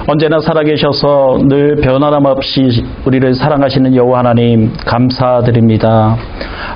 언제나 살아계셔서 늘 변함 없이 우리를 사랑하시는 여호와 하나님 감사드립니다.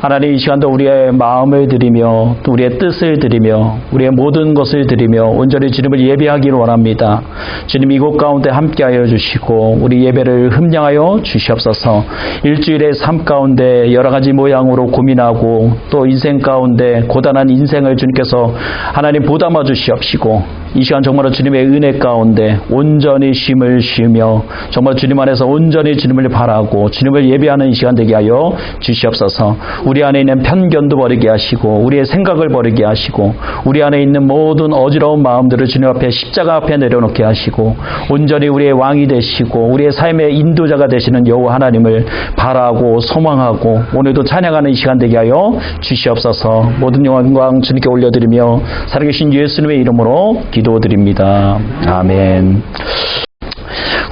하나님, 이 시간도 우리의 마음을 드리며 또 우리의 뜻을 드리며 우리의 모든 것을 드리며 온전히 주님을 예배하기를 원합니다. 주님, 이곳 가운데 함께하여 주시고 우리 예배를 흠량하여 주시옵소서. 일주일의 삶 가운데 여러 가지 모양으로 고민하고 또 인생 가운데 고단한 인생을 주님께서 하나님 보담아 주시옵시고 이 시간 정말로 주님의 은혜 가운데 온전히 쉼을 쉬며 정말 주님 안에서 온전히 주님을 바라고 주님을 예배하는 이 시간 되게 하여 주시옵소서. 우리 안에 있는 편견도 버리게 하시고 우리의 생각을 버리게 하시고 우리 안에 있는 모든 어지러운 마음들을 주님 앞에 십자가 앞에 내려놓게 하시고 온전히 우리의 왕이 되시고 우리의 삶의 인도자가 되시는 여호와 하나님을 바라고 소망하고 오늘도 찬양하는 이 시간 되게 하여 주시옵소서. 모든 영광 주님께 올려드리며 살아계신 예수님의 이름으로 기도드립니다. 아멘.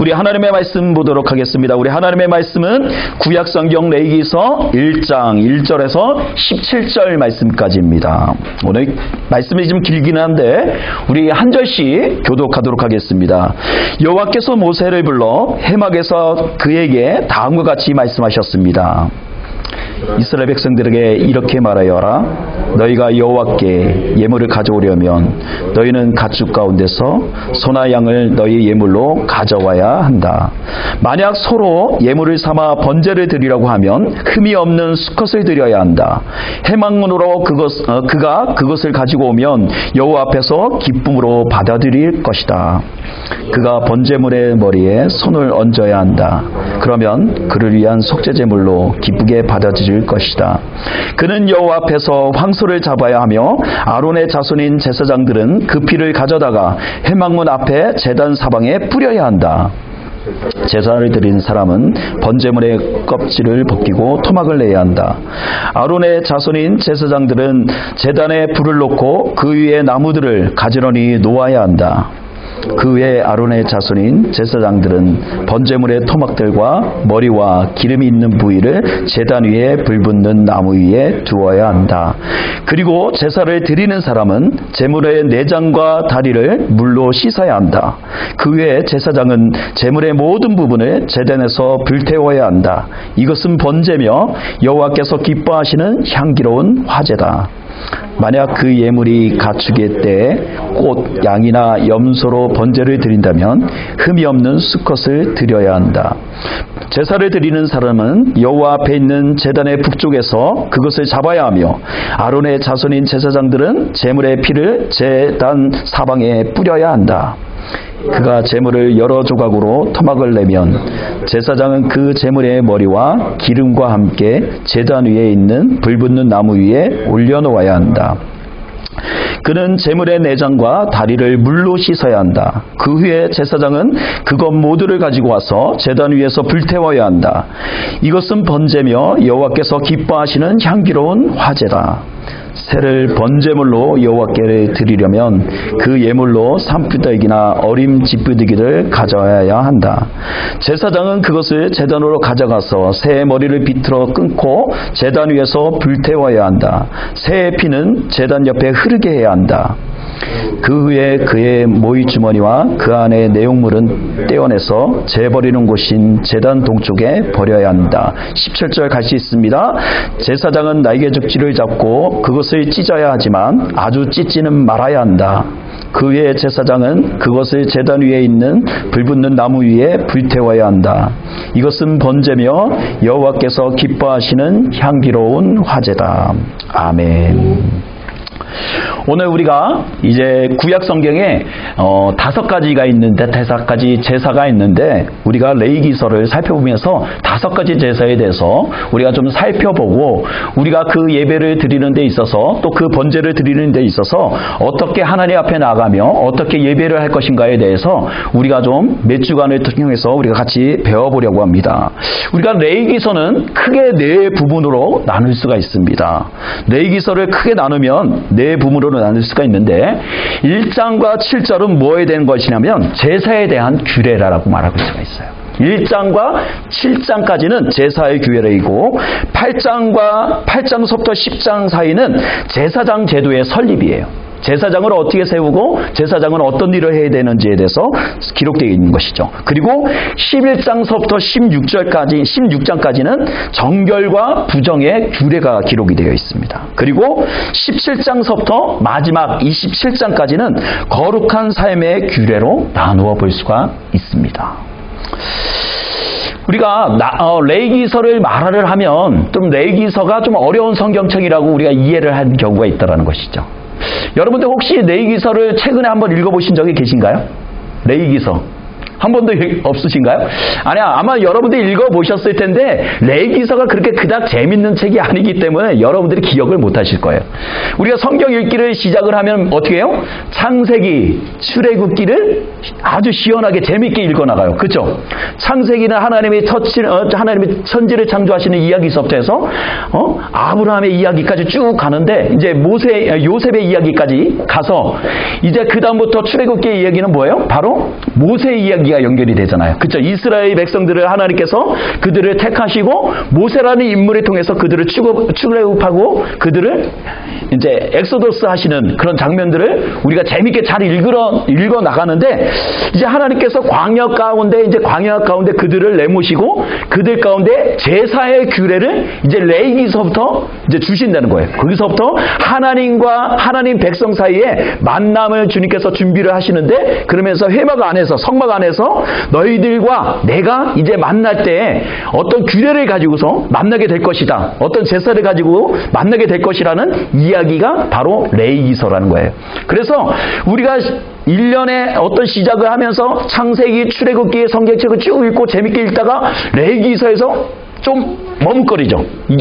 우리 하나님의 말씀 보도록 하겠습니다. 우리 하나님의 말씀은 구약성경 레위기서 1장 1절에서 17절 말씀까지입니다. 오늘 말씀이 좀 길긴 한데 우리 한 절씩 교독하도록 하겠습니다. 여호와께서 모세를 불러 해막에서 그에게 다음과 같이 말씀하셨습니다. 이스라엘 백성들에게 이렇게 말하여라. 너희가 여호와께 예물을 가져오려면 너희는 가축 가운데서 소나 양을 너희 예물로 가져와야 한다. 만약 서로 예물을 삼아 번제를 드리라고 하면 흠이 없는 수컷을 드려야 한다. 해막문으로 그가 그것을 가지고 오면 여호와 앞에서 기쁨으로 받아들일 것이다. 그가 번제물의 머리에 손을 얹어야 한다. 그러면 그를 위한 속죄제물로 기쁘게 받아들일 것이다. 그는 여호와 앞에서 황소를 잡아야 하며 아론의 자손인 제사장들은 그 피를 가져다가 회막문 앞에 제단 사방에 뿌려야 한다. 제사를 드린 사람은 번제물의 껍질을 벗기고 토막을 내야 한다. 아론의 자손인 제사장들은 제단에 불을 놓고 그 위에 나무들을 가지런히 놓아야 한다. 그 외에 아론의 자손인 제사장들은 번제물의 토막들과 머리와 기름이 있는 부위를 제단 위에 불붙는 나무 위에 두어야 한다. 그리고 제사를 드리는 사람은 제물의 내장과 다리를 물로 씻어야 한다. 그 외에 제사장은 제물의 모든 부분을 제단에서 불태워야 한다. 이것은 번제며 여호와께서 기뻐하시는 향기로운 화제다. 만약 그 예물이 가축의 때에 꽃, 양이나 염소로 번제를 드린다면 흠이 없는 수컷을 드려야 한다. 제사를 드리는 사람은 여호와 앞에 있는 제단의 북쪽에서 그것을 잡아야 하며 아론의 자손인 제사장들은 제물의 피를 제단 사방에 뿌려야 한다. 그가 제물을 여러 조각으로 토막을 내면 제사장은 그 제물의 머리와 기름과 함께 제단 위에 있는 불붙는 나무 위에 올려놓아야 한다. 그는 제물의 내장과 다리를 물로 씻어야 한다. 그 후에 제사장은 그것 모두를 가지고 와서 제단 위에서 불태워야 한다. 이것은 번제며 여호와께서 기뻐하시는 향기로운 화제다. 새를 번제물로 여호와께 드리려면 그 예물로 산부더기나 어림 집부더기를 가져와야 한다. 제사장은 그것을 제단으로 가져가서 새의 머리를 비틀어 끊고 제단 위에서 불태워야 한다. 새의 피는 제단 옆에 흐르게 해야 한다. 그 후에 그의 모이주머니와 그 안의 내용물은 떼어내서 재버리는 곳인 제단 동쪽에 버려야 한다. 17절 갈 수 있습니다. 제사장은 날개죽지를 잡고 그것을 찢어야 하지만 아주 찢지는 말아야 한다. 그 후에 제사장은 그것을 제단 위에 있는 불붙는 나무 위에 불태워야 한다. 이것은 번제며 여호와께서 기뻐하시는 향기로운 화제다. 아멘. 오늘 우리가 이제 구약 성경에 5가지가 있는데 5가지 제사가 있는데 우리가 레위기서를 살펴보면서 5가지 제사에 대해서 우리가 좀 살펴보고 우리가 그 예배를 드리는 데 있어서 또 그 번제를 드리는 데 있어서 어떻게 하나님 앞에 나가며 어떻게 예배를 할 것인가에 대해서 우리가 좀 몇 주간을 통해서 우리가 같이 배워보려고 합니다. 우리가 레위기서는 크게 4부분으로 나눌 수가 있습니다. 레위기서를 크게 나누면 4부분으로 나눌 수가 있는데 1장과 7절은 뭐에 대한 것이냐면 제사에 대한 규례라고 말할 수가 있어요. 1장과 7장까지는 제사의 규례이고 8장서부터 10장 사이는 제사장 제도의 설립이에요. 제사장을 어떻게 세우고 제사장은 어떤 일을 해야 되는지에 대해서 기록되어 있는 것이죠. 그리고 11장서부터 16장까지는 정결과 부정의 규례가 기록이 되어 있습니다. 그리고 17장서부터 마지막 27장까지는 거룩한 삶의 규례로 나누어 볼 수가 있습니다. 우리가 레위기서를 말을 하면 좀 레위기서가 좀 어려운 성경책이라고 우리가 이해를 한 경우가 있다는 것이죠. 여러분들 혹시 레위기서를 최근에 한번 읽어보신 적이 계신가요? 레위기서 한 번도 없으신가요? 아마 여러분들이 읽어보셨을 텐데 레위기서가 그렇게 그닥 재밌는 책이 아니기 때문에 여러분들이 기억을 못하실 거예요. 우리가 성경 읽기를 시작을 하면 어떻게 해요? 창세기, 출애굽기를 아주 시원하게 재밌게 읽어나가요. 그렇죠? 창세기는 하나님이 천지를 창조하시는 이야기서부터 해서 아브라함의 이야기까지 쭉 가는데 이제 요셉의 이야기까지 가서 이제 그 다음부터 출애굽기의 이야기는 뭐예요? 바로 모세의 이야기가 연결이 되잖아요. 그렇죠? 이스라엘 백성들을 하나님께서 그들을 택하시고 모세라는 인물을 통해서 그들을 출애굽하고 그들을 이제 엑소더스 하시는 그런 장면들을 우리가 재밌게 잘 읽어 나가는데 이제 하나님께서 광야 가운데 그들을 내모시고 그들 가운데 제사의 규례를 이제 레위기서부터 이제 주신다는 거예요. 거기서부터 하나님과 하나님 백성 사이에 만남을 주님께서 준비를 하시는데 그러면서 회막 안에서 성막 안에서 너희들과 내가 이제 만날 때 어떤 규례를 가지고서 만나게 될 것이다. 어떤 제사를 가지고 만나게 될 것이라는 이야기가 바로 레위기서라는 거예요. 그래서 우리가 1년에 어떤 시작을 하면서 창세기, 출애굽기 성경책을 쭉 읽고 재밌게 읽다가 레위기서에서 좀 머뭇거리죠. 이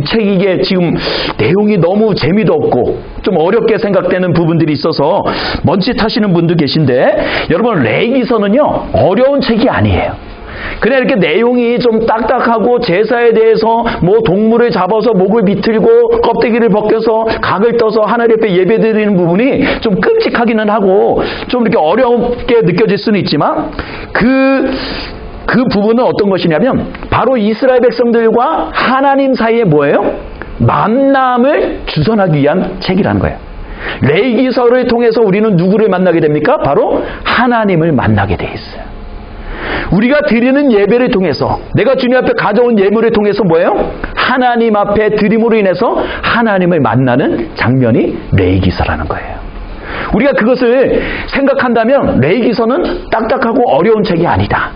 책 이게 지금 내용이 너무 재미도 없고 좀 어렵게 생각되는 부분들이 있어서 멈칫하시는 분도 계신데 여러분 레위기서는요 어려운 책이 아니에요. 그냥 이렇게 내용이 좀 딱딱하고 제사에 대해서 뭐 동물을 잡아서 목을 비틀고 껍데기를 벗겨서 각을 떠서 하나님 앞에 예배드리는 부분이 좀 끔찍하기는 하고 좀 이렇게 어렵게 느껴질 수는 있지만 그 부분은 어떤 것이냐면 바로 이스라엘 백성들과 하나님 사이에 뭐예요? 만남을 주선하기 위한 책이라는 거예요. 레위기서를 통해서 우리는 누구를 만나게 됩니까? 바로 하나님을 만나게 돼 있어요. 우리가 드리는 예배를 통해서 내가 주님 앞에 가져온 예물을 통해서 뭐예요? 하나님 앞에 드림으로 인해서 하나님을 만나는 장면이 레위기서라는 거예요. 우리가 그것을 생각한다면 레위기서는 딱딱하고 어려운 책이 아니다.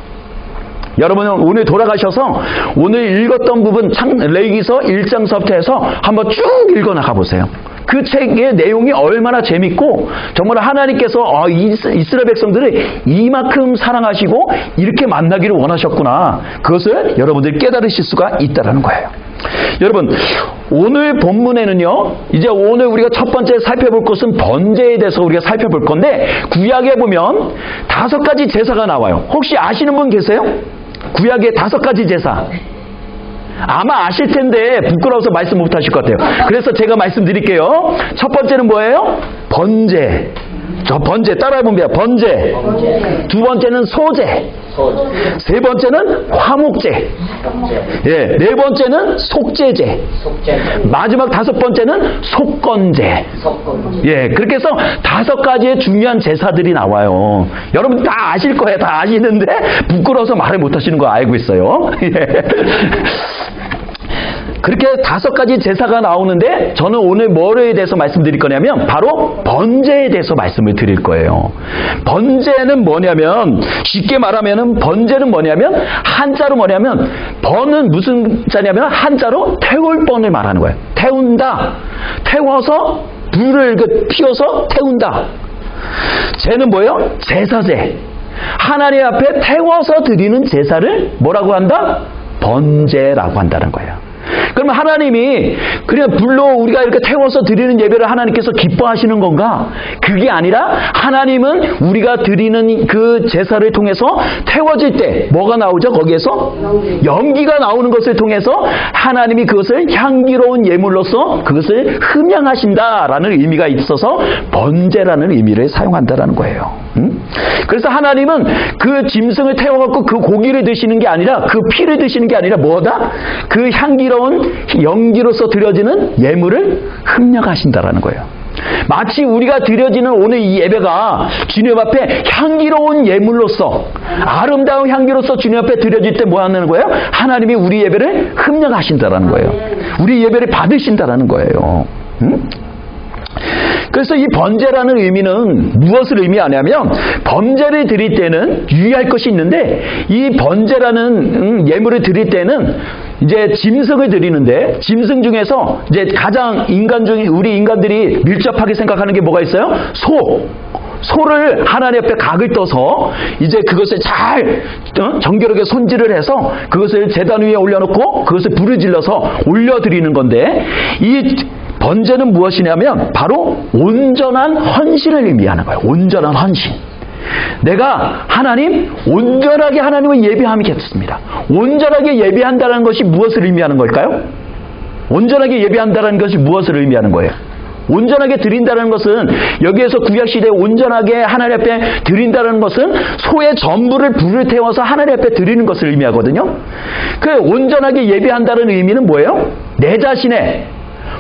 여러분은 오늘 돌아가셔서 오늘 읽었던 부분 레위기서 1장서부터 해서 한번 쭉 읽어나가 보세요. 그 책의 내용이 얼마나 재밌고 정말 하나님께서 이스라엘 백성들을 이만큼 사랑하시고 이렇게 만나기를 원하셨구나. 그것을 여러분들이 깨달으실 수가 있다는 거예요. 여러분 오늘 본문에는요 이제 오늘 우리가 첫 번째 살펴볼 것은 번제에 대해서 우리가 살펴볼 건데 구약에 보면 5가지 제사가 나와요. 혹시 아시는 분 계세요? 구약에 5가지 제사 아마 아실 텐데 부끄러워서 말씀 못 하실 것 같아요. 그래서 제가 말씀드릴게요. 첫 번째는 뭐예요? 번제. 번제 따라해봅니다. 번제. 두 번째는 소제. 세 번째는 화목제. 네 번째는 속죄제. 마지막 5번째는 속건제. 그렇게 해서 5가지의 중요한 제사들이 나와요. 여러분 다 아실 거예요. 다 아시는데 부끄러워서 말을 못 하시는 거 알고 있어요. 그렇게 5가지 제사가 나오는데 저는 오늘 뭐에 대해서 말씀드릴 거냐면 바로 번제에 대해서 말씀을 드릴 거예요. 번제는 뭐냐면 쉽게 말하면 번제는 뭐냐면 한자로 뭐냐면 번은 무슨 자냐면 한자로 태울 번을 말하는 거예요. 태운다. 태워서 불을 피워서 태운다. 제는 뭐예요? 제사제. 하나님 앞에 태워서 드리는 제사를 뭐라고 한다? 번제라고 한다는 거예요. 그러면 하나님이 그냥 불로 우리가 이렇게 태워서 드리는 예배를 하나님께서 기뻐하시는 건가? 그게 아니라 하나님은 우리가 드리는 그 제사를 통해서 태워질 때 뭐가 나오죠? 거기에서 연기가 나오는 것을 통해서 하나님이 그것을 향기로운 예물로서 그것을 흠양하신다라는 의미가 있어서 번제라는 의미를 사용한다라는 거예요. 그래서 하나님은 그 짐승을 태워갖고 그 고기를 드시는 게 아니라 그 피를 드시는 게 아니라 뭐다? 그 향기로운 연기로서 드려지는 예물을 흠양하신다라는 거예요. 마치 우리가 드려지는 오늘 이 예배가 주님 앞에 향기로운 예물로서, 아름다운 향기로서 주님 앞에 드려질 때 뭐 하는 거예요? 하나님이 우리 예배를 흡력하신다라는 거예요. 우리 예배를 받으신다라는 거예요. 그래서 이 번제라는 의미는 무엇을 의미하냐면, 번제를 드릴 때는 유의할 것이 있는데, 이 번제라는 예물을 드릴 때는 이제 짐승을 드리는데, 짐승 중에서 이제 가장 우리 인간들이 밀접하게 생각하는 게 뭐가 있어요? 소를 하나님 앞에 각을 떠서 이제 그것을 잘 정결하게 손질을 해서 그것을 제단 위에 올려놓고 그것을 불을 질러서 올려드리는 건데, 이 번제는 무엇이냐면 바로 온전한 헌신을 의미하는 거예요. 온전한 헌신. 내가 하나님, 온전하게 하나님을 예배하겠습니다. 온전하게 예배한다는 것이 무엇을 의미하는 걸까요? 온전하게 예배한다는 것이 무엇을 의미하는 거예요? 온전하게 드린다는 것은, 여기에서 구약시대에 온전하게 하나님 앞에 드린다는 것은 소의 전부를 불을 태워서 하나님 앞에 드리는 것을 의미하거든요. 그 온전하게 예배한다는 의미는 뭐예요? 내 자신의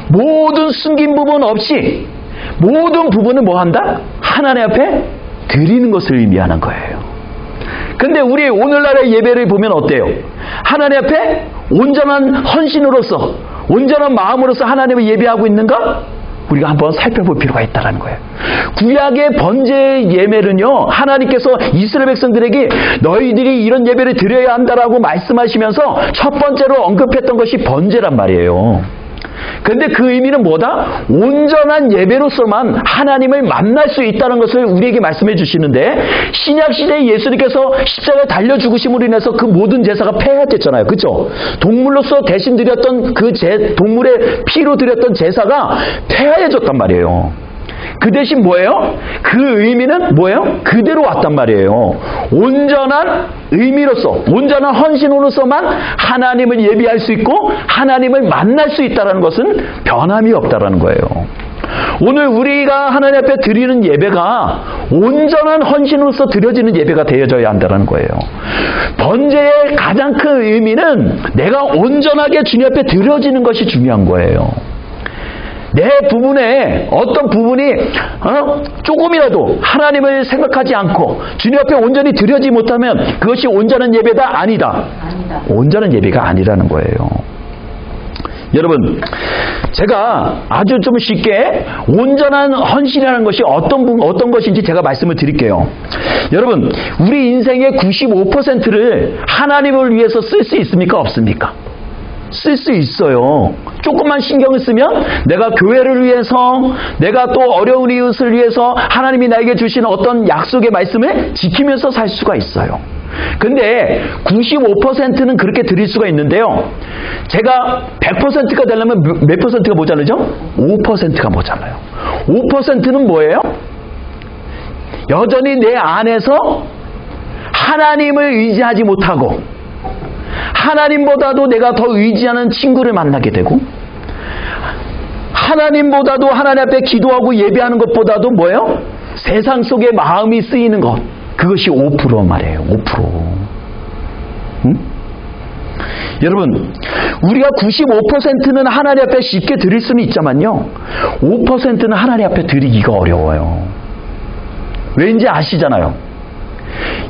모든 숨긴 부분 없이 모든 부분을 뭐 한다? 하나님 앞에 드리는 것을 의미하는 거예요. 근데 우리 오늘날의 예배를 보면 어때요? 하나님 앞에 온전한 헌신으로서, 온전한 마음으로서 하나님을 예배하고 있는가? 우리가 한번 살펴볼 필요가 있다는 거예요. 구약의 번제 예배는요, 하나님께서 이스라엘 백성들에게 너희들이 이런 예배를 드려야 한다라고 말씀하시면서 첫 번째로 언급했던 것이 번제란 말이에요. 근데 그 의미는 뭐다? 온전한 예배로서만 하나님을 만날 수 있다는 것을 우리에게 말씀해 주시는데, 신약시대에 예수님께서 십자가에 달려 죽으심으로 인해서 그 모든 제사가 폐하됐잖아요. 그렇죠? 동물로서 대신 드렸던 그 동물의 피로 드렸던 제사가 폐하해졌단 말이에요. 그 대신 뭐예요? 그 의미는 뭐예요? 그대로 왔단 말이에요. 온전한 의미로서, 온전한 헌신으로서만 하나님을 예배할 수 있고 하나님을 만날 수 있다는 것은 변함이 없다는 거예요. 오늘 우리가 하나님 앞에 드리는 예배가 온전한 헌신으로서 드려지는 예배가 되어져야 한다는 거예요. 번제의 가장 큰 의미는 내가 온전하게 주님 앞에 드려지는 것이 중요한 거예요. 내 부분에 어떤 부분이 조금이라도 하나님을 생각하지 않고 주님 앞에 온전히 드려지지 못하면 그것이 온전한 예배다? 아니다. 온전한 예배가 아니라는 거예요. 여러분, 제가 아주 좀 쉽게 온전한 헌신이라는 것이 어떤 것인지 제가 말씀을 드릴게요. 여러분, 우리 인생의 95%를 하나님을 위해서 쓸 수 있습니까? 없습니까? 쓸 수 있어요. 조금만 신경을 쓰면 내가 교회를 위해서, 내가 또 어려운 이웃을 위해서 하나님이 나에게 주신 어떤 약속의 말씀을 지키면서 살 수가 있어요. 근데 95%는 그렇게 드릴 수가 있는데요, 제가 100%가 되려면 몇 퍼센트가 모자르죠? 5%가 모자라요. 5%는 뭐예요? 여전히 내 안에서 하나님을 의지하지 못하고 하나님보다도 내가 더 의지하는 친구를 만나게 되고, 하나님보다도 하나님 앞에 기도하고 예배하는 것보다도 뭐예요? 세상 속에 마음이 쓰이는 것, 그것이 5% 말이에요. 5%. 응? 여러분, 우리가 95%는 하나님 앞에 쉽게 드릴 수는 있지만요, 5%는 하나님 앞에 드리기가 어려워요. 왠지 아시잖아요.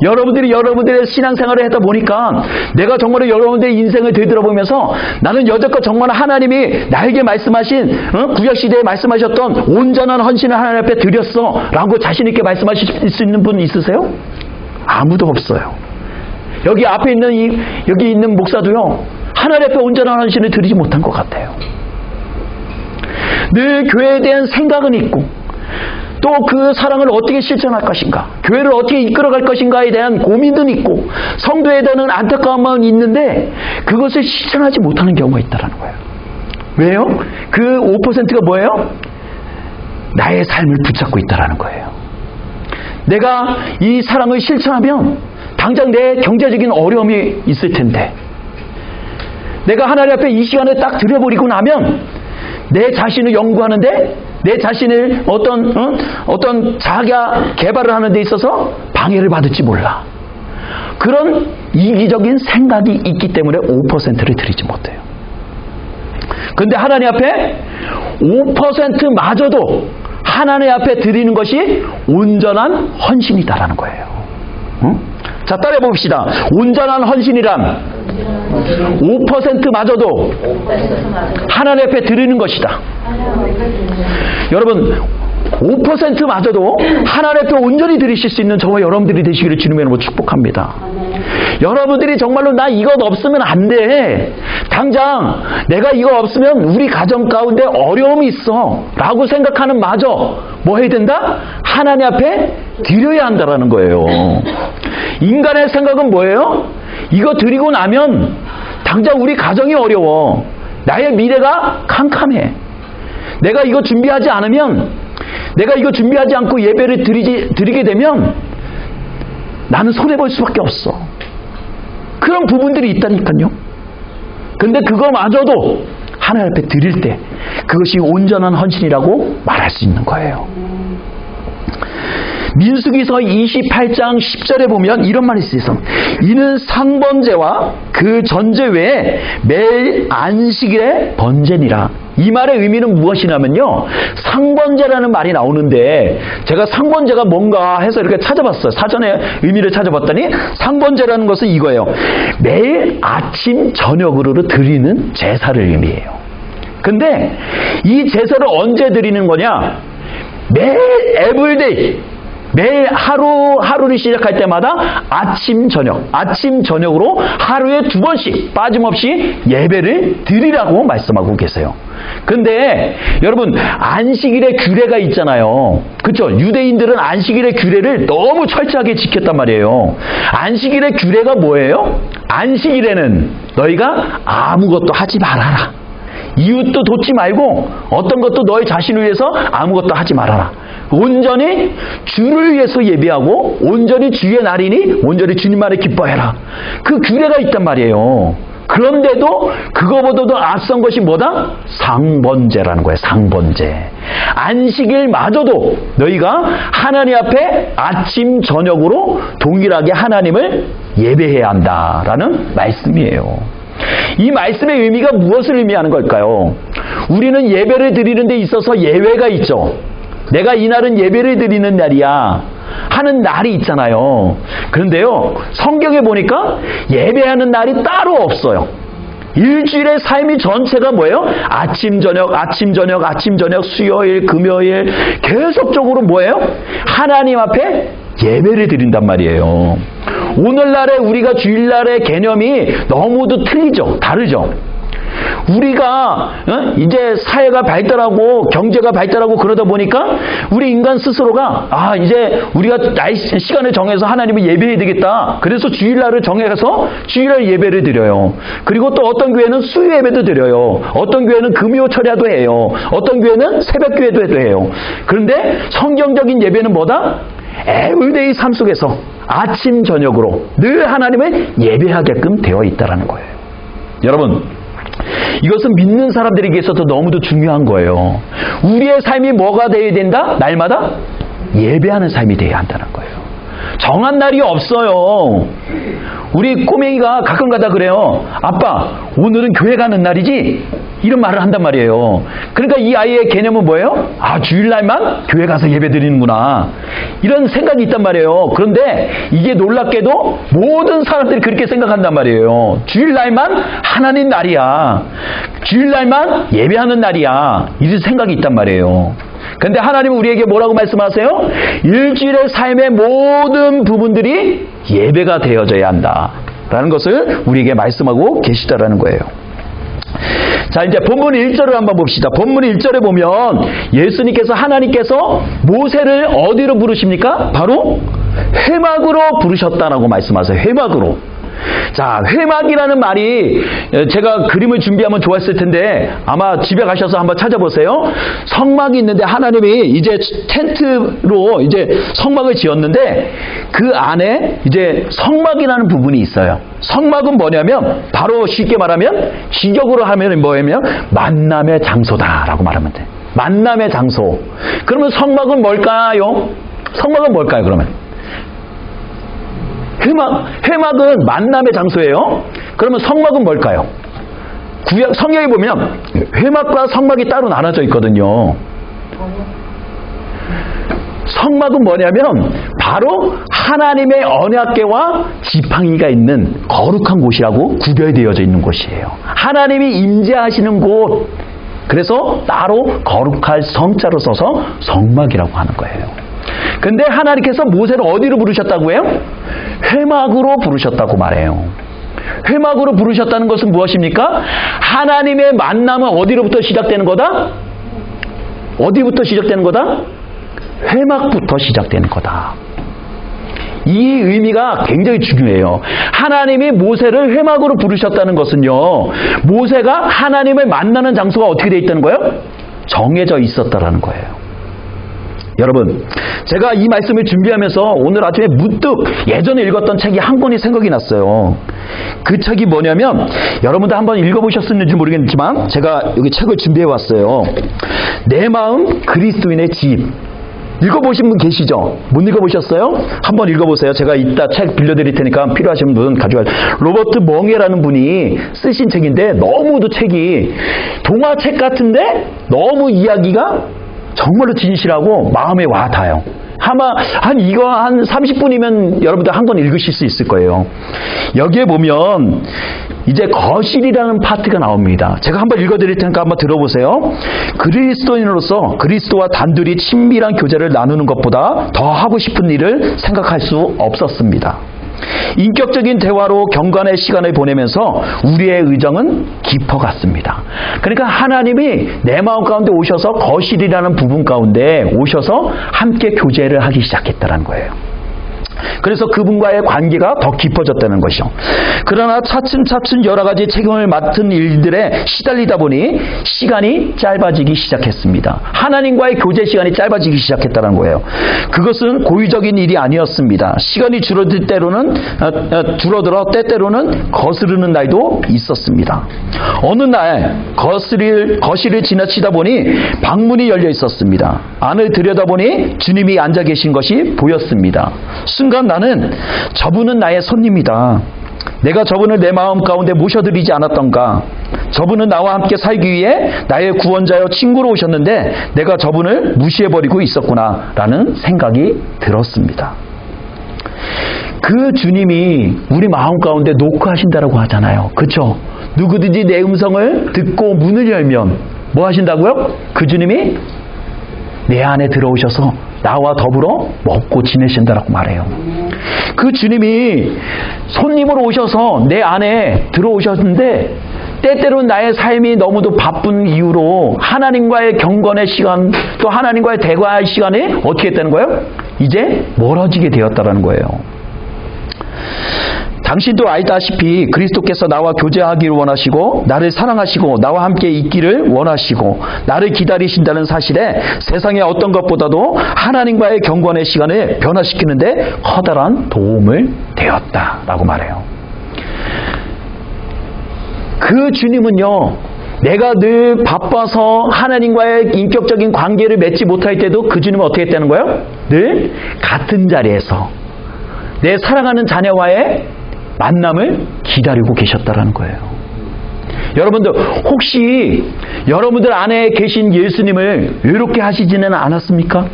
여러분들의 신앙생활을 하다 보니까 내가 정말 여러분들의 인생을 되돌아보면서 나는 여태껏 정말 하나님이 나에게 말씀하신, 구약시대에 말씀하셨던 온전한 헌신을 하나님 앞에 드렸어 라고 자신있게 말씀하실 수 있는 분 있으세요? 아무도 없어요. 여기 앞에 있는 여기 있는 목사도요, 하나님 앞에 온전한 헌신을 드리지 못한 것 같아요. 늘 교회에 대한 생각은 있고, 또 그 사랑을 어떻게 실천할 것인가, 교회를 어떻게 이끌어갈 것인가에 대한 고민은 있고, 성도에 대한 안타까움은 있는데 그것을 실천하지 못하는 경우가 있다는 거예요. 왜요? 그 5%가 뭐예요? 나의 삶을 붙잡고 있다는 거예요. 내가 이 사랑을 실천하면 당장 내 경제적인 어려움이 있을 텐데, 내가 하나님 앞에 이 시간을 딱 들여버리고 나면 내 자신을 연구하는데, 내 자신을 어떤 자가 개발을 하는 데 있어서 방해를 받을지 몰라. 그런 이기적인 생각이 있기 때문에 5%를 드리지 못해요. 그런데 하나님 앞에 5%마저도 하나님 앞에 드리는 것이 온전한 헌신이다라는 거예요. 응? 자, 따라해 봅시다. 온전한 헌신이란 5%마저도 하나님 앞에 드리는 것이다. 여러분, 5%마저도 하나님 앞에 온전히 드리실 수 있는 저와 여러분들이 되시기를 주님의 이름으로 축복합니다. 여러분들이 정말로 나 이것 없으면 안 돼. 당장 내가 이거 없으면 우리 가정 가운데 어려움이 있어. 라고 생각하는 마저 뭐 해야 된다? 하나님 앞에 드려야 한다라는 거예요. 인간의 생각은 뭐예요? 이거 드리고 나면 당장 우리 가정이 어려워. 나의 미래가 캄캄해. 내가 이거 준비하지 않으면 내가 이거 준비하지 않고 예배를 드리게 되면 나는 손해볼 수밖에 없어. 그런 부분들이 있다니까요. 근데 그거마저도 하나님 앞에 드릴 때 그것이 온전한 헌신이라고 말할 수 있는 거예요. 민수기서 28장 10절에 보면 이런 말이 있어요. 이는 상번제와 그 전제 외에 매일 안식일에 번제니라. 이 말의 의미는 무엇이냐면요, 상번제라는 말이 나오는데 제가 상번제가 뭔가 해서 이렇게 찾아봤어요. 사전에 의미를 찾아봤더니 상번제라는 것은 이거예요. 매일 아침 저녁으로 드리는 제사를 의미해요. 근데 이 제사를 언제 드리는 거냐? 매일 에브리데이, 매일 하루를 시작할 때마다 아침 저녁으로 하루에 2번씩 빠짐없이 예배를 드리라고 말씀하고 계세요. 근데 여러분, 안식일의 규례가 있잖아요. 그렇죠? 유대인들은 안식일의 규례를 너무 철저하게 지켰단 말이에요. 안식일의 규례가 뭐예요? 안식일에는 너희가 아무것도 하지 말아라. 이웃도 돕지 말고 어떤 것도 너희 자신을 위해서 아무것도 하지 말아라. 온전히 주를 위해서 예배하고 온전히 주의 날이니 온전히 주님만을 기뻐해라. 그 규례가 있단 말이에요. 그런데도 그거보다도 앞선 것이 뭐다? 상번제라는 거예요. 상번제. 안식일마저도 너희가 하나님 앞에 아침 저녁으로 동일하게 하나님을 예배해야 한다라는 말씀이에요. 이 말씀의 의미가 무엇을 의미하는 걸까요? 우리는 예배를 드리는 데 있어서 예외가 있죠. 내가 이날은 예배를 드리는 날이야 하는 날이 있잖아요. 그런데요, 성경에 보니까 예배하는 날이 따로 없어요. 일주일의 삶이 전체가 뭐예요? 아침 저녁, 수요일, 금요일 계속적으로 뭐예요? 하나님 앞에 예배를 드린단 말이에요. 오늘날에 우리가 주일날의 개념이 너무도 틀리죠. 다르죠. 우리가 이제 사회가 발달하고 경제가 발달하고 그러다 보니까 우리 인간 스스로가 이제 우리가 시간을 정해서 하나님을 예배해야 되겠다. 그래서 주일날을 정해서 주일날 예배를 드려요. 그리고 또 어떤 교회는 수요 예배도 드려요. 어떤 교회는 금요 철야도 해요. 어떤 교회는 새벽 기도도 해요. 그런데 성경적인 예배는 뭐다? 에브리데이 삶 속에서 아침 저녁으로 늘 하나님을 예배하게끔 되어 있다라는 거예요. 여러분, 이것은 믿는 사람들에게 있어서 너무도 중요한 거예요. 우리의 삶이 뭐가 되어야 된다? 날마다 예배하는 삶이 되어야 한다는 거예요. 정한 날이 없어요. 우리 꼬맹이가 가끔가다 그래요. 아빠, 오늘은 교회 가는 날이지? 이런 말을 한단 말이에요. 그러니까 이 아이의 개념은 뭐예요? 주일날만 교회 가서 예배 드리는구나. 이런 생각이 있단 말이에요. 그런데 이게 놀랍게도 모든 사람들이 그렇게 생각한단 말이에요. 주일날만 하나님 날이야. 주일날만 예배하는 날이야. 이런 생각이 있단 말이에요. 그런데 하나님은 우리에게 뭐라고 말씀하세요? 일주일의 삶의 모든 부분들이 예배가 되어져야 한다라는 것을 우리에게 말씀하고 계시다라는 거예요. 자, 이제 본문 1절을 한번 봅시다. 본문 1절에 보면 예수님께서, 하나님께서 모세를 어디로 부르십니까? 바로 회막으로 부르셨다라고 말씀하세요. 회막으로. 자, 회막이라는 말이 제가 그림을 준비하면 좋았을 텐데 아마 집에 가셔서 한번 찾아보세요. 성막이 있는데 하나님이 이제 텐트로 이제 성막을 지었는데 그 안에 이제 성막이라는 부분이 있어요. 성막은 뭐냐면 바로 쉽게 말하면 시적으로 하면 뭐냐면 만남의 장소다라고 말하면 돼. 만남의 장소. 그러면 성막은 뭘까요? 성막은 뭘까요, 그러면? 회막은 만남의 장소예요. 그러면 성막은 뭘까요? 성경에 보면 회막과 성막이 따로 나눠져 있거든요. 성막은 뭐냐면 바로 하나님의 언약궤와 지팡이가 있는 거룩한 곳이라고 구별되어져 있는 곳이에요. 하나님이 임재하시는 곳. 그래서 따로 거룩할 성자로 써서 성막이라고 하는 거예요. 근데 하나님께서 모세를 어디로 부르셨다고 해요? 회막으로 부르셨다고 말해요. 회막으로 부르셨다는 것은 무엇입니까? 하나님의 만남은 어디로부터 시작되는 거다? 어디부터 시작되는 거다? 회막부터 시작되는 거다. 이 의미가 굉장히 중요해요. 하나님이 모세를 회막으로 부르셨다는 것은요, 모세가 하나님을 만나는 장소가 어떻게 되어 있다는 거예요? 정해져 있었다라는 거예요. 여러분, 제가 이 말씀을 준비하면서 오늘 아침에 문득 예전에 읽었던 책이 한 권이 생각이 났어요. 그 책이 뭐냐면, 여러분도 한번 읽어보셨는지 모르겠지만 제가 여기 책을 준비해 왔어요. 내 마음 그리스도인의 집. 읽어보신 분 계시죠? 못 읽어보셨어요? 한번 읽어보세요. 제가 이따 책 빌려드릴 테니까 필요하신 분 가져가요. 로버트 멍에라는 분이 쓰신 책인데 너무도 책이 동화책 같은데 너무 이야기가 정말로 진실하고 마음에 와 닿아요. 아마 이거 한 30분이면 여러분들 한 권 읽으실 수 있을 거예요. 여기에 보면 이제 거실이라는 파트가 나옵니다. 제가 한번 읽어드릴 테니까 한번 들어보세요. 그리스도인으로서 그리스도와 단둘이 친밀한 교제를 나누는 것보다 더 하고 싶은 일을 생각할 수 없었습니다. 인격적인 대화로 경건의 시간을 보내면서 우리의 의정은 깊어갔습니다. 그러니까 하나님이 내 마음 가운데 오셔서 거실이라는 부분 가운데 오셔서 함께 교제를 하기 시작했다는 거예요. 그래서 그분과의 관계가 더 깊어졌다는 것이죠. 그러나 차츰차츰 여러 가지 책임을 맡은 일들에 시달리다 보니 시간이 짧아지기 시작했습니다. 하나님과의 교제 시간이 짧아지기 시작했다는 거예요. 그것은 고의적인 일이 아니었습니다. 시간이 줄어들어 때때로는 거스르는 날도 있었습니다. 어느 날 거실을 지나치다 보니 방문이 열려 있었습니다. 안을 들여다보니 주님이 앉아 계신 것이 보였습니다. 순간 나는 저분은 나의 손님이다. 내가 저분을 내 마음 가운데 모셔드리지 않았던가. 저분은 나와 함께 살기 위해 나의 구원자여 친구로 오셨는데 내가 저분을 무시해버리고 있었구나 라는 생각이 들었습니다. 그 주님이 우리 마음 가운데 노크하신다라고 하잖아요. 그렇죠? 누구든지 내 음성을 듣고 문을 열면 뭐 하신다고요? 그 주님이 내 안에 들어오셔서 나와 더불어 먹고 지내신다라고 말해요. 그 주님이 손님으로 오셔서 내 안에 들어오셨는데 때때로는 나의 삶이 너무도 바쁜 이유로 하나님과의 경건의 시간 또 하나님과의 대화의 시간이 어떻게 했다는 거예요? 이제 멀어지게 되었다는 거예요. 당신도 알다시피 그리스도께서 나와 교제하기를 원하시고 나를 사랑하시고 나와 함께 있기를 원하시고 나를 기다리신다는 사실에 세상의 어떤 것보다도 하나님과의 경건의 시간을 변화시키는데 커다란 도움을 되었다라고 말해요. 그 주님은요, 내가 늘 바빠서 하나님과의 인격적인 관계를 맺지 못할 때도 그 주님은 어떻게 했다는 거예요? 늘 같은 자리에서 내 사랑하는 자녀와의 만남을 기다리고 계셨다라는 거예요. 여러분들 혹시 여러분들 안에 계신 예수님을 외롭게 하시지는 않았습니까?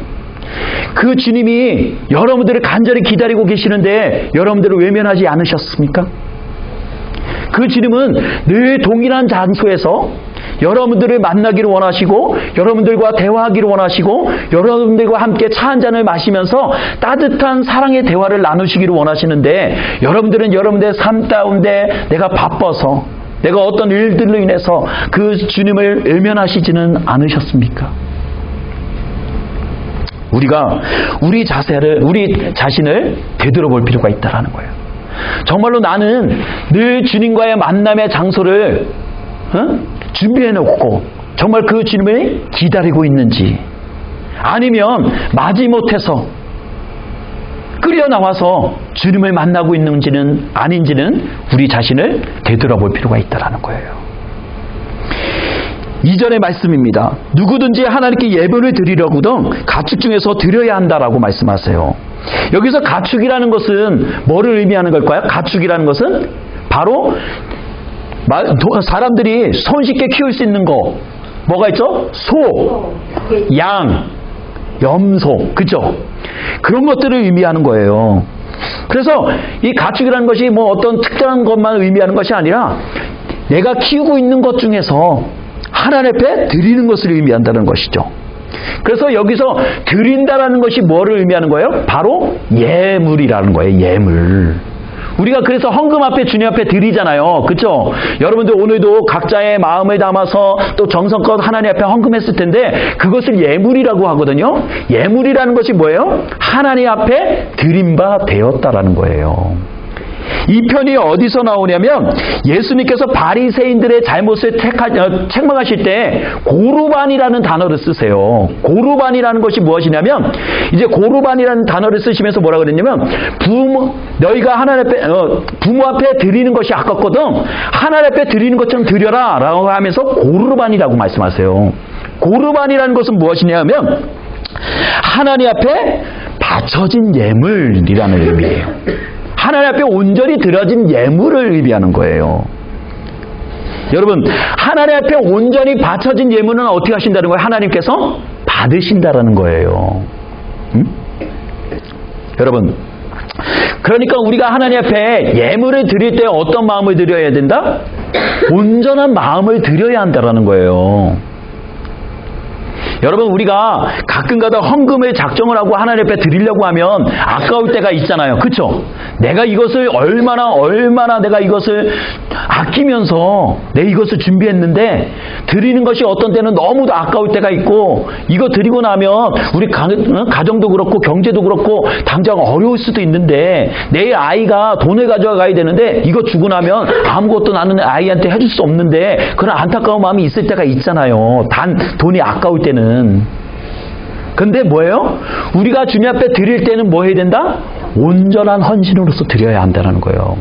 그 주님이 여러분들을 간절히 기다리고 계시는데 여러분들을 외면하지 않으셨습니까? 그 주님은 늘 동일한 장소에서 여러분들을 만나기를 원하시고 여러분들과 대화하기를 원하시고 여러분들과 함께 차 한 잔을 마시면서 따뜻한 사랑의 대화를 나누시기를 원하시는데 여러분들은 여러분들의 삶 가운데 내가 바빠서 내가 어떤 일들로 인해서 그 주님을 외면하시지는 않으셨습니까? 우리가 우리 자신을 되돌아볼 필요가 있다는 거예요. 정말로 나는 늘 주님과의 만남의 장소를 준비해놓고 정말 그 주님을 기다리고 있는지 아니면 마지못해서 끌려 나와서 주님을 만나고 있는지는 아닌지는 우리 자신을 되돌아볼 필요가 있다는 거예요. 이전의 말씀입니다. 누구든지 하나님께 예배를 드리려거든 가축 중에서 드려야 한다라고 말씀하세요. 여기서 가축이라는 것은 뭐를 의미하는 걸까요? 가축이라는 것은 바로 사람들이 손쉽게 키울 수 있는 거 뭐가 있죠? 소, 양 염소, 그죠? 그런 것들을 의미하는 거예요. 그래서 이 가축이라는 것이 뭐 어떤 특정한 것만 의미하는 것이 아니라 내가 키우고 있는 것 중에서 하나님 앞에 드리는 것을 의미한다는 것이죠. 그래서 여기서 드린다라는 것이 뭐를 의미하는 거예요? 바로 예물이라는 거예요. 예물. 우리가 그래서 헌금 앞에 주님 앞에 드리잖아요. 그렇죠? 여러분들 오늘도 각자의 마음을 담아서 또 정성껏 하나님 앞에 헌금했을 텐데 그것을 예물이라고 하거든요. 예물이라는 것이 뭐예요? 하나님 앞에 드린 바 되었다라는 거예요. 이 편이 어디서 나오냐면 예수님께서 바리새인들의 잘못을 책망하실 때 고르반이라는 단어를 쓰세요. 고르반이라는 것이 무엇이냐면 이제 고르반이라는 단어를 쓰시면서 뭐라 그랬냐면 너희가 하나님 앞에 부모 앞에 드리는 것이 아깝거든 하나님 앞에 드리는 것처럼 드려라 라고 하면서 고르반이라고 말씀하세요. 고르반이라는 것은 무엇이냐면 하나님 앞에 바쳐진 예물이라는 의미예요. 하나님 앞에 온전히 드려진 예물을 의미하는 거예요. 여러분, 하나님 앞에 온전히 바쳐진 예물은 어떻게 하신다는 거예요? 하나님께서 받으신다라는 거예요. 여러분, 그러니까 우리가 하나님 앞에 예물을 드릴 때 어떤 마음을 드려야 된다? 온전한 마음을 드려야 한다라는 거예요. 여러분 우리가 가끔가다 헌금을 작정을 하고 하나님 앞에 드리려고 하면 아까울 때가 있잖아요. 그렇죠? 내가 이것을 얼마나 내가 이것을 아끼면서 내 이것을 준비했는데 드리는 것이 어떤 때는 너무도 아까울 때가 있고 이거 드리고 나면 우리 가정도 그렇고 경제도 그렇고 당장 어려울 수도 있는데 내 아이가 돈을 가져가야 되는데 이거 주고 나면 아무것도 나는 아이한테 해줄 수 없는데 그런 안타까운 마음이 있을 때가 있잖아요. 단 돈이 아까울 때는. 근데 뭐예요? 우리가 주님 앞에 드릴 때는 뭐 해야 된다? 온전한 헌신으로서 드려야 한다는 거예요.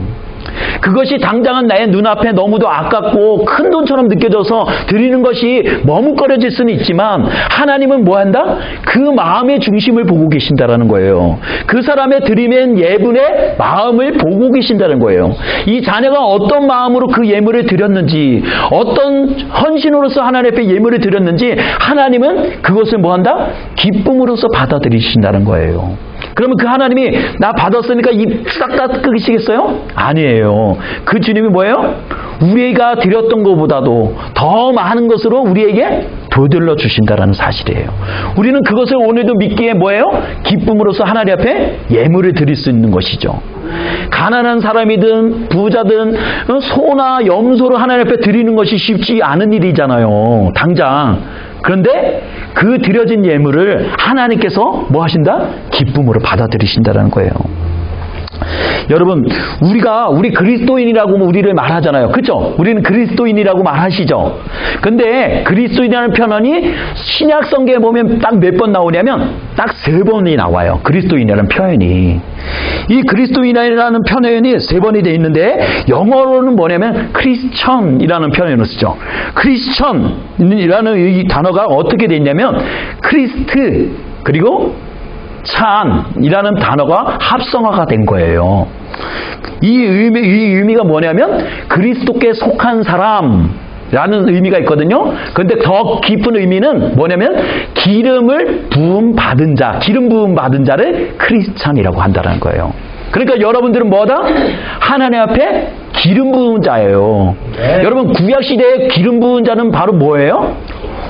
그것이 당장은 나의 눈앞에 너무도 아깝고 큰 돈처럼 느껴져서 드리는 것이 머뭇거려질 수는 있지만 하나님은 뭐 한다? 그 마음의 중심을 보고 계신다라는 거예요. 그 사람의 드리는 예물의 마음을 보고 계신다는 거예요. 이 자녀가 어떤 마음으로 그 예물을 드렸는지 어떤 헌신으로서 하나님 앞에 예물을 드렸는지 하나님은 그것을 뭐 한다? 기쁨으로써 받아들이신다는 거예요. 그러면 그 하나님이 나 받았으니까 입 싹 닫으시겠어요? 아니에요. 그 주님이 뭐예요? 우리가 드렸던 것보다도 더 많은 것으로 우리에게 되돌려 주신다라는 사실이에요. 우리는 그것을 오늘도 믿기에 뭐예요? 기쁨으로써 하나님 앞에 예물을 드릴 수 있는 것이죠. 가난한 사람이든 부자든 소나 염소로 하나님 앞에 드리는 것이 쉽지 않은 일이잖아요. 당장. 그런데 그 드려진 예물을 하나님께서 뭐 하신다? 기쁨으로 받아들이신다는 거예요. 여러분, 우리 그리스도인이라고 우리를 말하잖아요. 그렇죠? 우리는 그리스도인이라고 말하시죠. 근데 그리스도인이라는 표현이 신약 성경에 보면 딱 몇 번 나오냐면 딱 3번이 나와요. 그리스도인이라는 표현이. 이 그리스도인이라는 표현이 3번이 되어 있는데 영어로는 뭐냐면 크리스천이라는 표현을 쓰죠. 크리스천이라는 이 단어가 어떻게 되어 있냐면 크리스트 그리고 찬이라는 단어가 합성화가 된 거예요. 이 의미가 뭐냐면 그리스도께 속한 사람라는 의미가 있거든요. 그런데 더 깊은 의미는 뭐냐면 기름을 부음 받은 자, 기름 부음 받은 자를 크리스찬이라고 한다는 거예요. 그러니까 여러분들은 뭐다? 하나님 앞에 기름 부은 자예요. 네. 여러분 구약 시대의 기름 부은 자는 바로 뭐예요?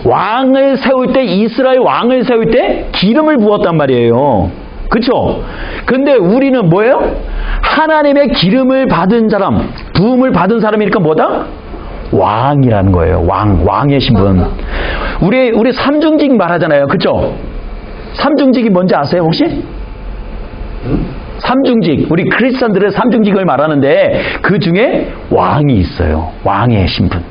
왕을 세울 때 이스라엘 왕을 세울 때 기름을 부었단 말이에요. 그렇죠? 근데 우리는 뭐예요? 하나님의 기름을 받은 사람, 부음을 받은 사람이니까 뭐다? 왕이라는 거예요. 왕의 신분. 우리 삼중직 말하잖아요. 그렇죠? 삼중직이 뭔지 아세요 혹시? 삼중직, 우리 크리스천들의 삼중직을 말하는데 그 중에 왕이 있어요. 왕의 신분.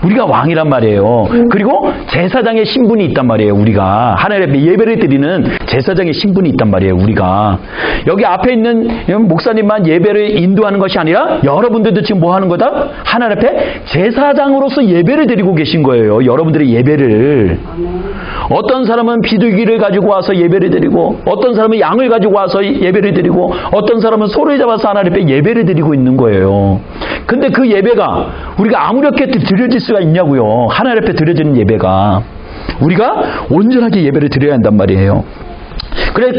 우리가 왕이란 말이에요. 그리고 제사장의 신분이 있단 말이에요. 우리가 하나님 앞에 예배를 드리는 제사장의 신분이 있단 말이에요. 우리가 여기 앞에 있는 목사님만 예배를 인도하는 것이 아니라 여러분들도 지금 뭐 하는 거다? 하나님 앞에 제사장으로서 예배를 드리고 계신 거예요. 여러분들의 예배를. 어떤 사람은 비둘기를 가지고 와서 예배를 드리고 어떤 사람은 양을 가지고 와서 예배를 드리고 어떤 사람은 소를 잡아서 하나님 앞에 예배를 드리고 있는 거예요. 근데 그 예배가 우리가 아무렇게 드려질 수가 있냐고요. 하나님 앞에 드려지는 예배가. 우리가 온전하게 예배를 드려야 한단 말이에요. 그래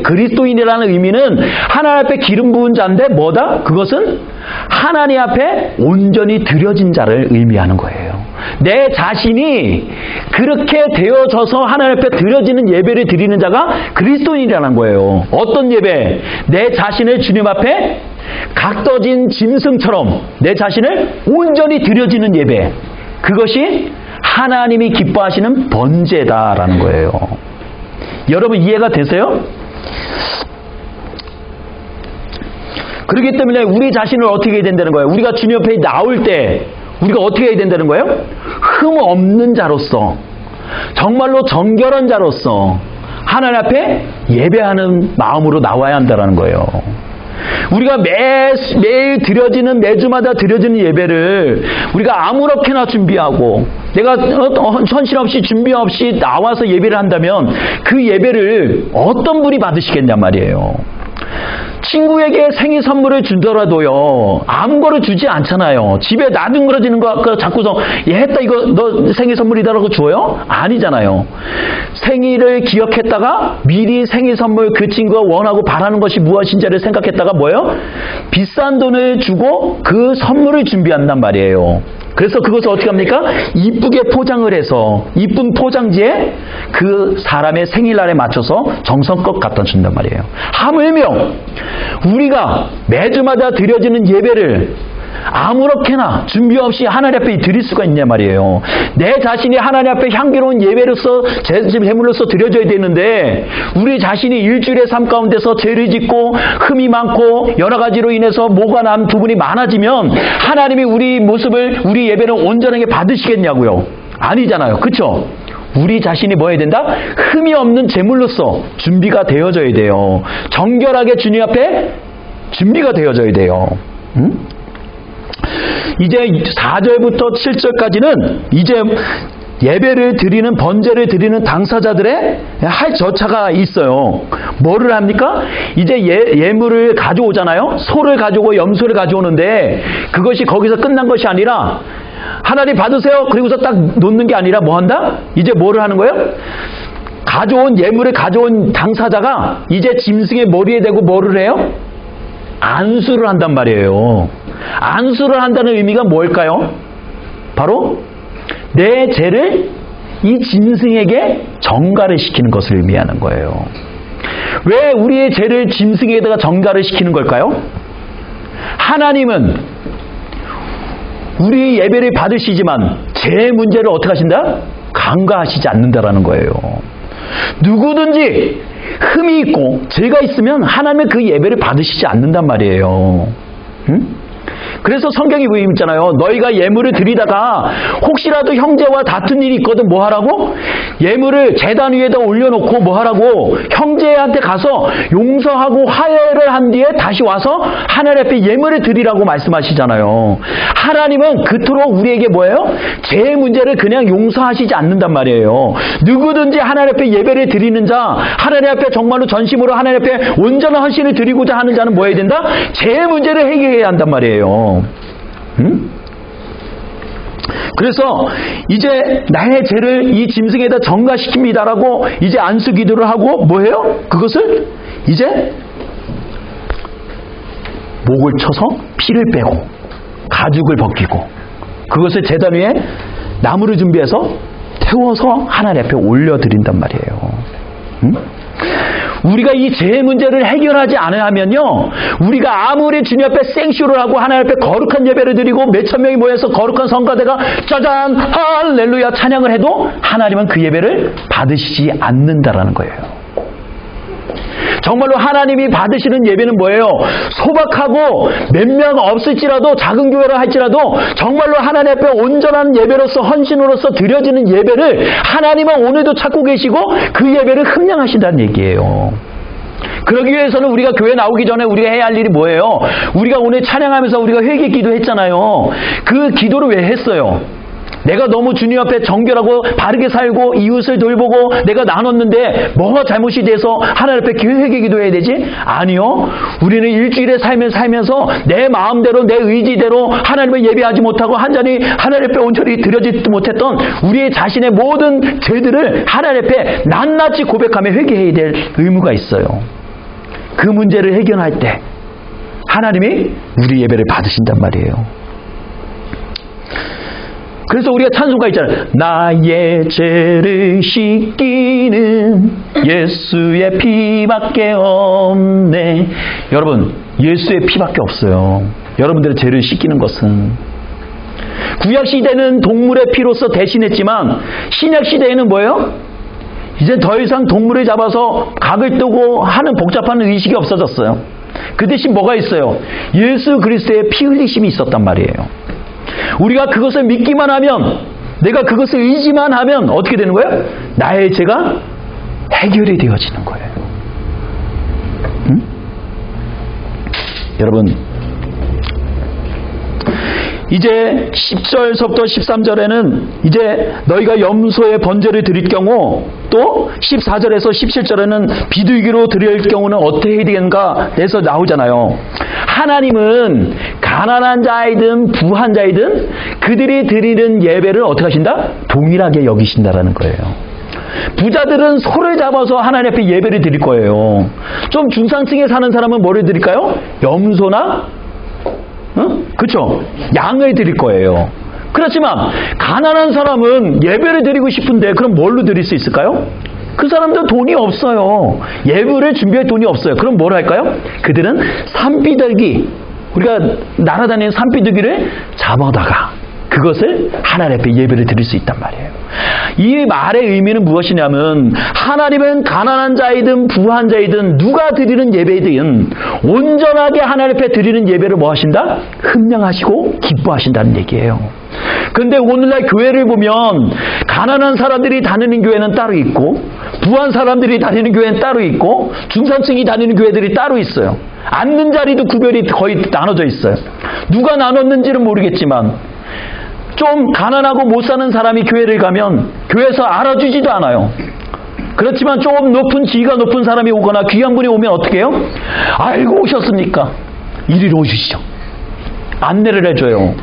그리스도인이라는 의미는 하나님 앞에 기름 부은 자인데 뭐다? 그것은 하나님 앞에 온전히 드려진 자를 의미하는 거예요. 내 자신이 그렇게 되어져서 하나님 앞에 드려지는 예배를 드리는 자가 그리스도인이라는 거예요. 어떤 예배? 내 자신을 주님 앞에 각떠진 짐승처럼 내 자신을 온전히 드려지는 예배. 그것이 하나님이 기뻐하시는 번제다라는 거예요. 여러분 이해가 되세요? 그렇기 때문에 우리 자신을 어떻게 해야 된다는 거예요? 우리가 주님 앞에 나올 때 우리가 어떻게 해야 된다는 거예요? 흠 없는 자로서, 정말로 정결한 자로서 하나님 앞에 예배하는 마음으로 나와야 한다는 거예요. 우리가 매일 드려지는, 매주마다 드려지는 예배를 우리가 아무렇게나 준비하고 내가 헌신 없이 준비 없이 나와서 예배를 한다면 그 예배를 어떤 분이 받으시겠냔 말이에요. 친구에게 생일 선물을 주더라도요, 아무거나 주지 않잖아요. 집에 나둥그러지는 거 자꾸서 했다 이거 너 생일 선물이다라고 줘요? 아니잖아요. 생일을 기억했다가 미리 생일 선물 그 친구가 원하고 바라는 것이 무엇인지를 생각했다가 뭐예요? 비싼 돈을 주고 그 선물을 준비한단 말이에요. 그래서 그것을 어떻게 합니까? 이쁘게 포장을 해서 이쁜 포장지에 그 사람의 생일날에 맞춰서 정성껏 갖다 준단 말이에요. 하물며 우리가 매주마다 드려지는 예배를 아무렇게나 준비 없이 하나님 앞에 드릴 수가 있냐 말이에요. 내 자신이 하나님 앞에 향기로운 예배로서 제물로서 드려져야 되는데 우리 자신이 일주일의 삶 가운데서 죄를 짓고 흠이 많고 여러 가지로 인해서 모가 난 부분이 많아지면 하나님이 우리 모습을, 우리 예배를 온전하게 받으시겠냐고요? 아니잖아요. 그렇죠? 우리 자신이 뭐 해야 된다? 흠이 없는 제물로서 준비가 되어져야 돼요. 정결하게 주님 앞에 준비가 되어져야 돼요. 응? 이제 4절부터 7절까지는 이제 예배를 드리는, 번제를 드리는 당사자들의 할 절차가 있어요. 뭐를 합니까? 이제 예물을 가져오잖아요. 소를 가져오고 염소를 가져오는데 그것이 거기서 끝난 것이 아니라 하나님 받으세요. 그리고서 딱 놓는 게 아니라 뭐 한다? 이제 뭐를 하는 거예요? 가져온 예물을 가져온 당사자가 이제 짐승의 머리에 대고 뭐를 해요? 안수를 한단 말이에요. 안수를 한다는 의미가 뭘까요? 바로 내 죄를 이 짐승에게 전가를 시키는 것을 의미하는 거예요. 왜 우리의 죄를 짐승에다가 전가를 시키는 걸까요? 하나님은 우리 예배를 받으시지만 죄 문제를 어떻게 하신다? 간과하시지 않는다라는 거예요. 누구든지 흠이 있고 죄가 있으면 하나님의 그 예배를 받으시지 않는단 말이에요. 응? 그래서 성경이 있잖아요. 너희가 예물을 드리다가 혹시라도 형제와 다툰 일이 있거든 뭐 하라고? 예물을 제단 위에다 올려놓고 뭐 하라고? 형제한테 가서 용서하고 화해를 한 뒤에 다시 와서 하나님 앞에 예물을 드리라고 말씀하시잖아요. 하나님은 그토록 우리에게 뭐예요? 죄의 문제를 그냥 용서하시지 않는단 말이에요. 누구든지 하나님 앞에 예배를 드리는 자, 하나님 앞에 정말로 전심으로 하나님 앞에 온전한 헌신을 드리고자 하는 자는 뭐 해야 된다? 죄의 문제를 해결해야 한단 말이에요. 응? 그래서 이제 나의 죄를 이 짐승에다 전가시킵니다라고 이제 안수 기도를 하고 뭐해요? 그것을 이제 목을 쳐서 피를 빼고 가죽을 벗기고 그것을 제단 위에 나무를 준비해서 태워서 하나님 앞에 올려드린단 말이에요. 응? 우리가 이 죄의 문제를 해결하지 않으면요, 우리가 아무리 주님 앞에 생쇼를 하고 하나님 앞에 거룩한 예배를 드리고 몇천 명이 모여서 거룩한 성가대가 짜잔 할렐루야 찬양을 해도 하나님은 그 예배를 받으시지 않는다라는 거예요. 정말로 하나님이 받으시는 예배는 뭐예요? 소박하고 몇 명 없을지라도 작은 교회라 할지라도 정말로 하나님 앞에 온전한 예배로서 헌신으로서 드려지는 예배를 하나님은 오늘도 찾고 계시고 그 예배를 흠량하신다는 얘기예요. 그러기 위해서는 우리가 교회 나오기 전에 우리가 해야 할 일이 뭐예요? 우리가 오늘 찬양하면서 우리가 회개 기도했잖아요. 그 기도를 왜 했어요? 내가 너무 주님 앞에 정결하고 바르게 살고 이웃을 돌보고 내가 나눴는데 뭐가 잘못이 돼서 하나님 앞에 회개 기도해야 되지? 아니요. 우리는 일주일에 살면서 내 마음대로 내 의지대로 하나님을 예배하지 못하고 한전히 하나님 앞에 온전히 드려지지 못했던 우리의 자신의 모든 죄들을 하나님 앞에 낱낱이 고백하며 회개해야 될 의무가 있어요. 그 문제를 해결할 때 하나님이 우리 예배를 받으신단 말이에요. 그래서 우리가 찬송가 있잖아요. 나의 죄를 씻기는 예수의 피밖에 없네. 여러분, 예수의 피밖에 없어요. 여러분들의 죄를 씻기는 것은. 구약시대는 동물의 피로서 대신했지만 신약시대에는 뭐예요? 이제 더 이상 동물을 잡아서 각을 뜨고 하는 복잡한 의식이 없어졌어요. 그 대신 뭐가 있어요? 예수 그리스도의 피 흘리심이 있었단 말이에요. 우리가 그것을 믿기만 하면, 내가 그것을 의지만 하면 어떻게 되는 거예요? 나의 죄가 해결이 되어지는 거예요. 응? 여러분, 이제 10절서부터 13절에는 이제 너희가 염소의 번제를 드릴 경우, 또 14절에서 17절에는 비둘기로 드릴 경우는 어떻게 해야 되는가 해서 나오잖아요. 하나님은 가난한 자이든 부한 자이든 그들이 드리는 예배를 어떻게 하신다? 동일하게 여기신다라는 거예요. 부자들은 소를 잡아서 하나님 앞에 예배를 드릴 거예요. 좀 중상층에 사는 사람은 뭐를 드릴까요? 염소나 그렇죠? 양을 드릴 거예요. 그렇지만 가난한 사람은 예배를 드리고 싶은데 그럼 뭘로 드릴 수 있을까요? 그 사람들은 돈이 없어요. 예배를 준비할 돈이 없어요. 그럼 뭘 할까요? 그들은 산비둘기, 우리가 날아다니는 산비둘기를 잡아다가 그것을 하나님 앞에 예배를 드릴 수 있단 말이에요. 이 말의 의미는 무엇이냐면 하나님은 가난한 자이든 부한 자이든 누가 드리는 예배이든 온전하게 하나님 앞에 드리는 예배를 뭐 하신다? 흠령하시고 기뻐하신다는 얘기예요. 그런데 오늘날 교회를 보면 가난한 사람들이 다니는 교회는 따로 있고 부한 사람들이 다니는 교회는 따로 있고 중산층이 다니는 교회들이 따로 있어요. 앉는 자리도 구별이 거의 나눠져 있어요. 누가 나눴는지는 모르겠지만 좀 가난하고 못 사는 사람이 교회를 가면 교회에서 알아주지도 않아요. 그렇지만 조금 높은 지위가 높은 사람이 오거나 귀한 분이 오면 어떻게 해요? 알고 오셨습니까? 이리로 오시죠. 안내를 해줘요.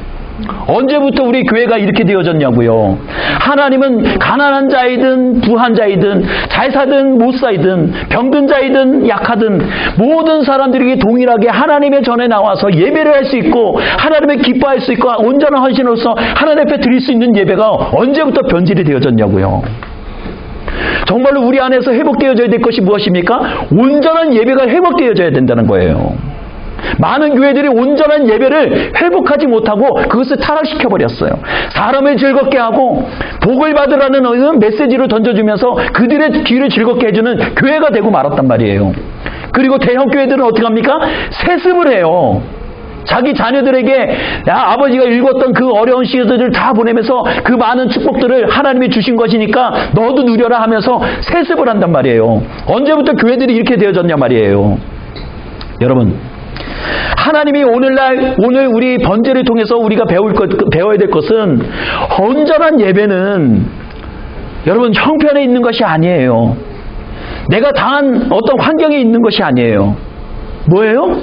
언제부터 우리 교회가 이렇게 되어졌냐고요. 하나님은 가난한 자이든 부한 자이든 잘 사든 못 살든 병든 자이든 약하든 모든 사람들에게 동일하게 하나님의 전에 나와서 예배를 할 수 있고 하나님을 기뻐할 수 있고 온전한 헌신으로서 하나님 앞에 드릴 수 있는 예배가 언제부터 변질이 되어졌냐고요. 정말로 우리 안에서 회복되어져야 될 것이 무엇입니까? 온전한 예배가 회복되어져야 된다는 거예요. 많은 교회들이 온전한 예배를 회복하지 못하고 그것을 타락시켜버렸어요. 사람을 즐겁게 하고 복을 받으라는 메시지를 던져주면서 그들의 귀를 즐겁게 해주는 교회가 되고 말았단 말이에요. 그리고 대형 교회들은 어떻게 합니까? 세습을 해요. 자기 자녀들에게 아버지가 읽었던 그 어려운 시절들을 다 보내면서 그 많은 축복들을 하나님이 주신 것이니까 너도 누려라 하면서 세습을 한단 말이에요. 언제부터 교회들이 이렇게 되어졌냐 말이에요. 여러분, 하나님이 오늘 우리 번제를 통해서 우리가 배워야 될 것은 온전한 예배는 여러분 형편에 있는 것이 아니에요. 내가 당한 어떤 환경에 있는 것이 아니에요. 뭐예요?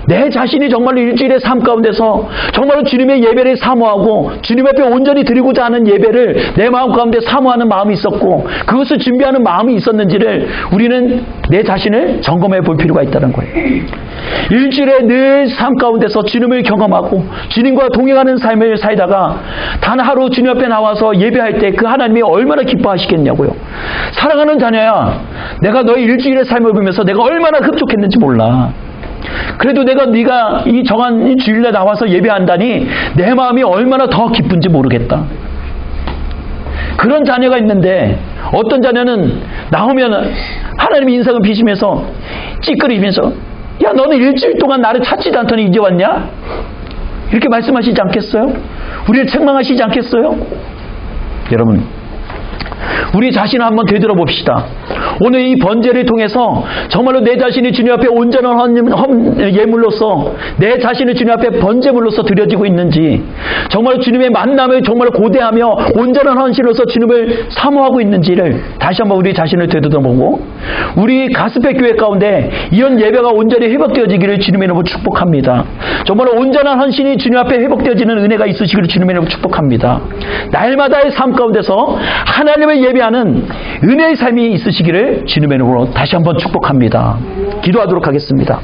내 자신이 정말로 일주일의 삶 가운데서 정말로 주님의 예배를 사모하고 주님 앞에 온전히 드리고자 하는 예배를 내 마음 가운데 사모하는 마음이 있었고 그것을 준비하는 마음이 있었는지를 우리는 내 자신을 점검해 볼 필요가 있다는 거예요. 일주일에 늘 삶 가운데서 주님을 경험하고 주님과 동행하는 삶을 살다가 단 하루 주님 앞에 나와서 예배할 때 그 하나님이 얼마나 기뻐하시겠냐고요. 사랑하는 자녀야, 내가 너의 일주일의 삶을 보면서 내가 얼마나 흡족했는지 몰라. 그래도 네가 이 정한 이 주일날 나와서 예배한다니 내 마음이 얼마나 더 기쁜지 모르겠다. 그런 자녀가 있는데 어떤 자녀는 나오면 하나님의 인상을 비시면서 찌끄리면서 야, 너는 일주일 동안 나를 찾지도 않더니 이제 왔냐? 이렇게 말씀하시지 않겠어요? 우리를 책망하시지 않겠어요? 여러분, 우리 자신을 한번 되돌아봅시다. 오늘 이 번제를 통해서 정말로 내 자신이 주님 앞에 온전한 예물로서 내 자신을 주님 앞에 번제물로서 드려지고 있는지, 정말 주님의 만남을 정말 고대하며 온전한 헌신으로서 주님을 사모하고 있는지를 다시 한번 우리 자신을 되돌아보고, 우리 가스백 교회 가운데 이런 예배가 온전히 회복되어지기를 주님의 이름으로 축복합니다. 정말 온전한 헌신이 주님 앞에 회복되어지는 은혜가 있으시기를 주님의 이름으로 축복합니다. 날마다의 삶 가운데서 하나님을 예배하는 은혜의 삶이 있으시기를 주님의 이름으로 다시 한번 축복합니다. 기도하도록 하겠습니다.